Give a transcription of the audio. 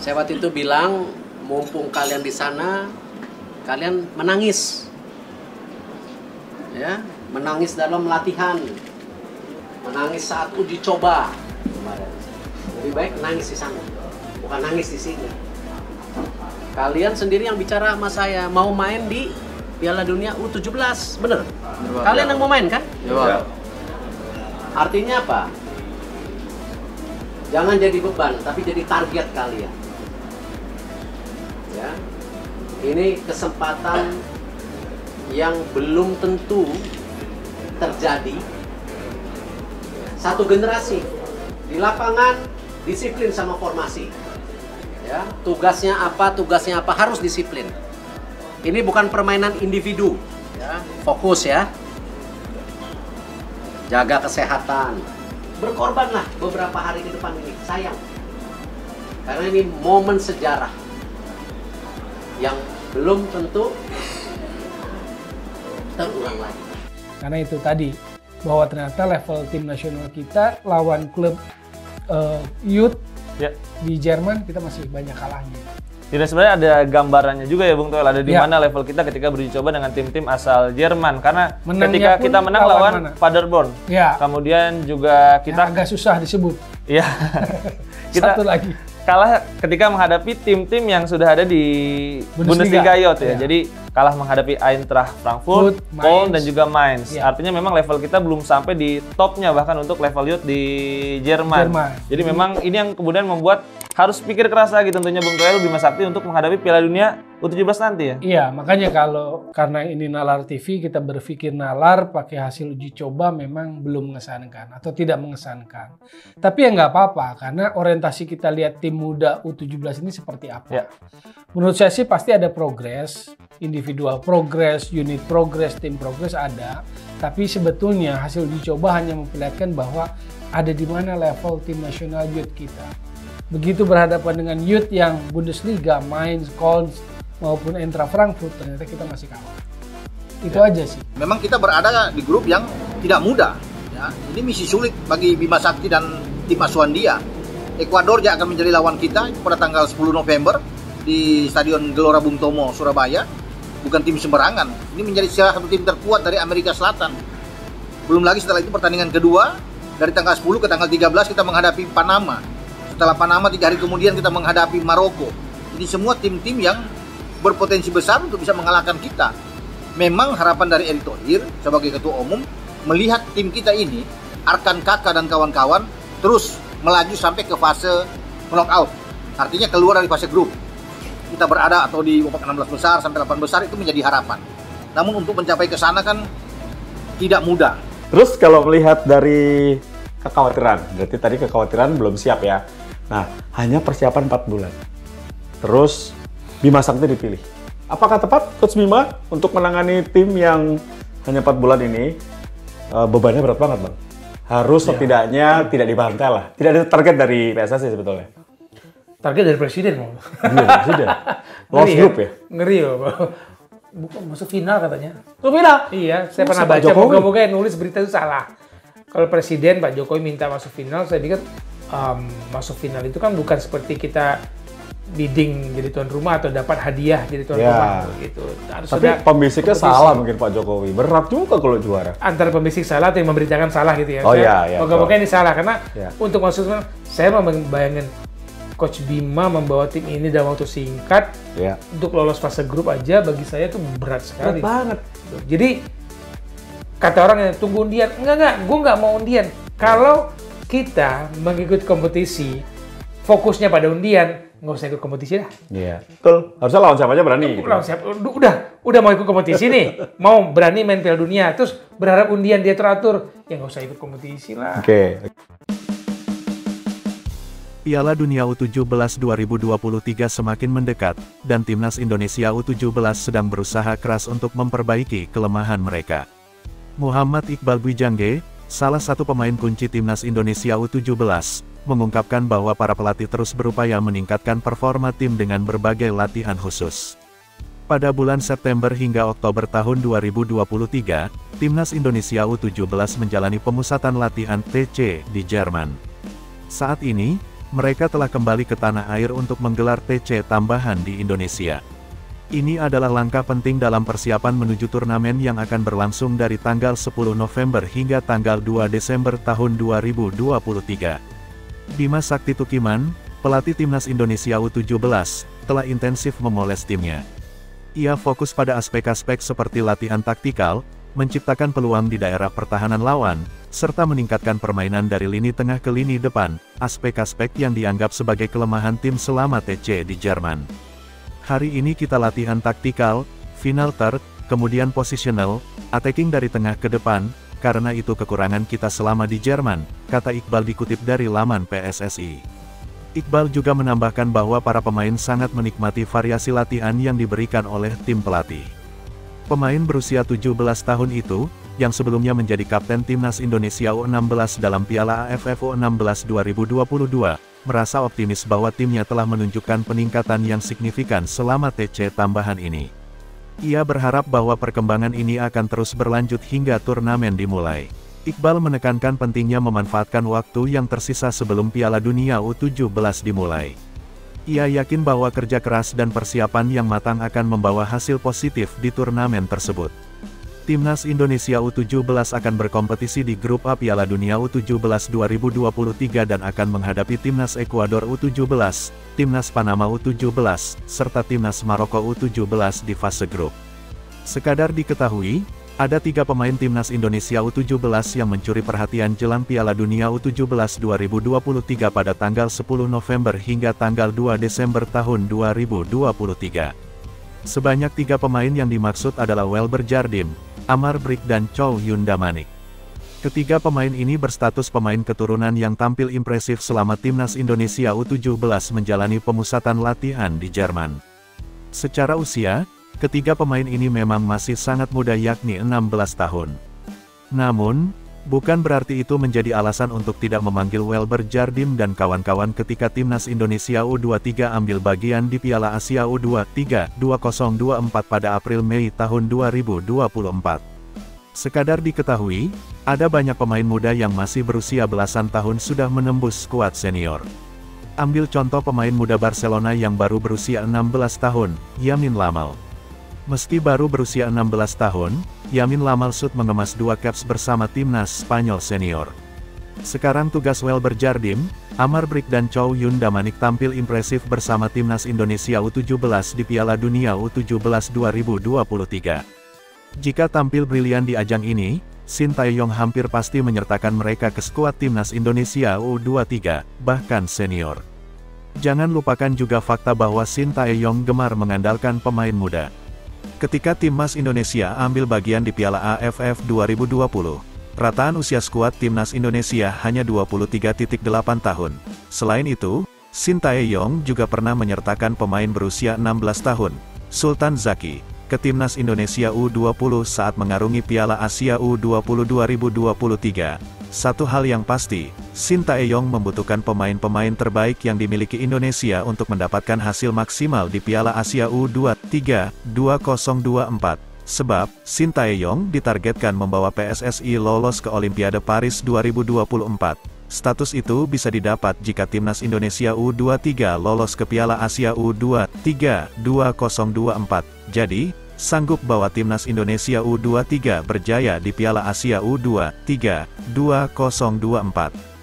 Saya waktu itu bilang, mumpung kalian di sana, kalian menangis, ya, menangis dalam latihan, menangis saat uji coba. Lebih baik nangis di sana, bukan nangis di sini. Kalian sendiri yang bicara sama saya, mau main di Piala Dunia U17, bener? Kalian yang mau main kan? Ya. Artinya apa? Jangan jadi beban, tapi jadi target kalian. Ya, ini kesempatan yang belum tentu terjadi. Satu generasi di lapangan disiplin sama formasi. Ya, tugasnya apa harus disiplin. Ini bukan permainan individu. Ya, fokus ya. Jaga kesehatan. Berkorbanlah beberapa hari ke depan ini, sayang. Karena ini momen sejarah yang belum tentu terulang lagi. Karena itu tadi, bahwa ternyata level tim nasional kita lawan klub youth di Jerman kita masih banyak kalahnya. Jadi sebenarnya ada gambarannya juga ya Bung Toel, ada di mana level kita ketika beruji coba dengan tim-tim asal Jerman. Karena ketika kita menang lawan Paderborn, kemudian juga kita agak susah disebut. Iya. Kita satu lagi kalah ketika menghadapi tim-tim yang sudah ada di Bundesliga Youth ya. Jadi kalah menghadapi Eintracht Frankfurt, Köln dan juga Mainz. Artinya memang level kita belum sampai di topnya bahkan untuk level youth di Jerman. Jadi memang ini yang kemudian membuat harus pikir keras lagi tentunya Bung Toel Bima Sakti untuk menghadapi Piala Dunia U17 nanti ya. Iya, makanya karena ini Nalar TV kita berpikir nalar pakai hasil uji coba memang belum mengesankan atau tidak mengesankan. Tapi ya nggak apa-apa karena orientasi kita lihat tim muda U17 ini seperti apa. Menurut saya sih pasti ada progres, individual progres, unit progres, tim progres ada. Tapi sebetulnya hasil uji coba hanya memperlihatkan bahwa ada di mana level tim nasional youth kita. Begitu berhadapan dengan youth yang Bundesliga, Mainz, Köln maupun Eintracht Frankfurt, ternyata kita masih kalah. Itu aja sih. Memang kita berada di grup yang tidak mudah. Ya. Ini misi sulit bagi Bima Sakti dan tim asuhan dia. Ekuador yang akan menjadi lawan kita pada tanggal 10 November di Stadion Gelora Bung Tomo, Surabaya. Bukan tim sembarangan. Ini menjadi salah satu tim terkuat dari Amerika Selatan. Belum lagi setelah itu pertandingan kedua, dari tanggal 10 ke tanggal 13 kita menghadapi Panama. Setelah Panama 3 hari kemudian kita menghadapi Maroko. Ini semua tim-tim yang berpotensi besar untuk bisa mengalahkan kita. Memang harapan dari Erick Thohir sebagai ketua umum melihat tim kita ini, Arkan Kakak dan kawan-kawan terus melaju sampai ke fase knockout. Artinya keluar dari fase grup. Kita berada atau di babak 16 besar sampai 8 besar itu menjadi harapan. Namun untuk mencapai ke sana kan tidak mudah. Terus kalau melihat dari kekhawatiran, berarti tadi kekhawatiran belum siap ya. Nah, hanya persiapan 4 bulan. Terus Bima Sakti dipilih. Apakah tepat Coach Bima untuk menangani tim yang hanya 4 bulan ini? Bebannya berat banget, Bang. Harus setidaknya tidak dibantai lah. Tidak ada target dari PSSI sebetulnya. Target dari presiden mau. Iya, presiden. Lost group ya? Ngeri ya, bukan masuk final katanya. Masuk final? Iya, saya pernah baca. Moga-moga yang nulis berita itu salah. Kalau presiden Pak Jokowi minta masuk final, saya pikir masuk final itu kan bukan seperti kita bidding jadi tuan rumah atau dapat hadiah jadi tuan rumah gitu. Tapi pembisiknya salah mungkin Pak Jokowi. Berat juga kalau juara. Antara pembisik salah atau yang memberitakan salah gitu ya. Oh iya. Moga-moga ini salah karena untuk masuk final, saya membayangkan Coach Bima membawa tim ini dalam waktu singkat untuk lolos fase grup aja bagi saya itu berat sekali. Berat banget. Jadi kata orang yang tunggu undian, enggak, gue nggak mau undian. Kalau kita mengikuti kompetisi, fokusnya pada undian, nggak usah ikut kompetisi dah. Iya, betul. Harusnya lawan siapa aja berani. Gitu. Lawan siapa? Udah mau ikut kompetisi nih, mau berani main Piala Dunia, terus berharap undian dia teratur, ya nggak usah ikut kompetisi lah. Oke. Piala Dunia U17 2023 semakin mendekat, dan Timnas Indonesia U17 sedang berusaha keras untuk memperbaiki kelemahan mereka. Muhammad Iqbal Gwijangge, salah satu pemain kunci Timnas Indonesia U17, mengungkapkan bahwa para pelatih terus berupaya meningkatkan performa tim dengan berbagai latihan khusus. Pada bulan September hingga Oktober tahun 2023, Timnas Indonesia U17 menjalani pemusatan latihan TC di Jerman. Saat ini, mereka telah kembali ke tanah air untuk menggelar TC tambahan di Indonesia. Ini adalah langkah penting dalam persiapan menuju turnamen yang akan berlangsung dari tanggal 10 November hingga tanggal 2 Desember tahun 2023. Bima Sakti Tukiman, pelatih Timnas Indonesia U17, telah intensif memoles timnya. Ia fokus pada aspek-aspek seperti latihan taktikal, menciptakan peluang di daerah pertahanan lawan, serta meningkatkan permainan dari lini tengah ke lini depan, aspek-aspek yang dianggap sebagai kelemahan tim selama TC di Jerman. Hari ini kita latihan taktikal, final third, kemudian positional, attacking dari tengah ke depan, karena itu kekurangan kita selama di Jerman, kata Iqbal dikutip dari laman PSSI. Iqbal juga menambahkan bahwa para pemain sangat menikmati variasi latihan yang diberikan oleh tim pelatih. Pemain berusia 17 tahun itu, yang sebelumnya menjadi kapten Timnas Indonesia U16 dalam Piala AFF U16 2022, merasa optimis bahwa timnya telah menunjukkan peningkatan yang signifikan selama TC tambahan ini. Ia berharap bahwa perkembangan ini akan terus berlanjut hingga turnamen dimulai. Iqbal menekankan pentingnya memanfaatkan waktu yang tersisa sebelum Piala Dunia U17 dimulai. Ia yakin bahwa kerja keras dan persiapan yang matang akan membawa hasil positif di turnamen tersebut. Timnas Indonesia U17 akan berkompetisi di grup A Piala Dunia U17 2023 dan akan menghadapi Timnas Ekuador U17, Timnas Panama U17, serta Timnas Maroko U17 di fase grup. Sekadar diketahui, ada 3 pemain Timnas Indonesia U17 yang mencuri perhatian jelang Piala Dunia U17 2023 pada tanggal 10 November hingga tanggal 2 Desember tahun 2023. Sebanyak 3 pemain yang dimaksud adalah Welber Jardim, Amar Brik dan Chow Yun Damanik. Ketiga pemain ini berstatus pemain keturunan yang tampil impresif selama Timnas Indonesia U17 menjalani pemusatan latihan di Jerman. Secara usia, ketiga pemain ini memang masih sangat muda yakni 16 tahun. Namun, bukan berarti itu menjadi alasan untuk tidak memanggil Welber Jardim dan kawan-kawan ketika Timnas Indonesia U23 ambil bagian di Piala Asia U23 2024 pada April-Mei tahun 2024. Sekadar diketahui, ada banyak pemain muda yang masih berusia belasan tahun sudah menembus skuad senior. Ambil contoh pemain muda Barcelona yang baru berusia 16 tahun, Yamin Lamal. Meski baru berusia 16 tahun, Yamin Lamal sud mengemas 2 caps bersama Timnas Spanyol senior. Sekarang tugas Welber Jardim, Amar Brik dan Chow Yun Damanik tampil impresif bersama Timnas Indonesia U17 di Piala Dunia U17 2023. Jika tampil brilian di ajang ini, Shin Tae-yong hampir pasti menyertakan mereka ke skuad Timnas Indonesia U23, bahkan senior. Jangan lupakan juga fakta bahwa Shin Tae-yong gemar mengandalkan pemain muda. Ketika Timnas Indonesia ambil bagian di Piala AFF 2020, rataan usia skuad Timnas Indonesia hanya 23.8 tahun. Selain itu, Shin Tae-yong juga pernah menyertakan pemain berusia 16 tahun, Sultan Zaki, ke Timnas Indonesia U20 saat mengarungi Piala Asia U20 2023. Satu hal yang pasti, Shin Tae-yong membutuhkan pemain-pemain terbaik yang dimiliki Indonesia untuk mendapatkan hasil maksimal di Piala Asia U23 2024. Sebab, Shin Tae-yong ditargetkan membawa PSSI lolos ke Olimpiade Paris 2024. Status itu bisa didapat jika Timnas Indonesia U23 lolos ke Piala Asia U23 2024. Jadi, sanggup bawa Timnas Indonesia U23 berjaya di Piala Asia U23 2024.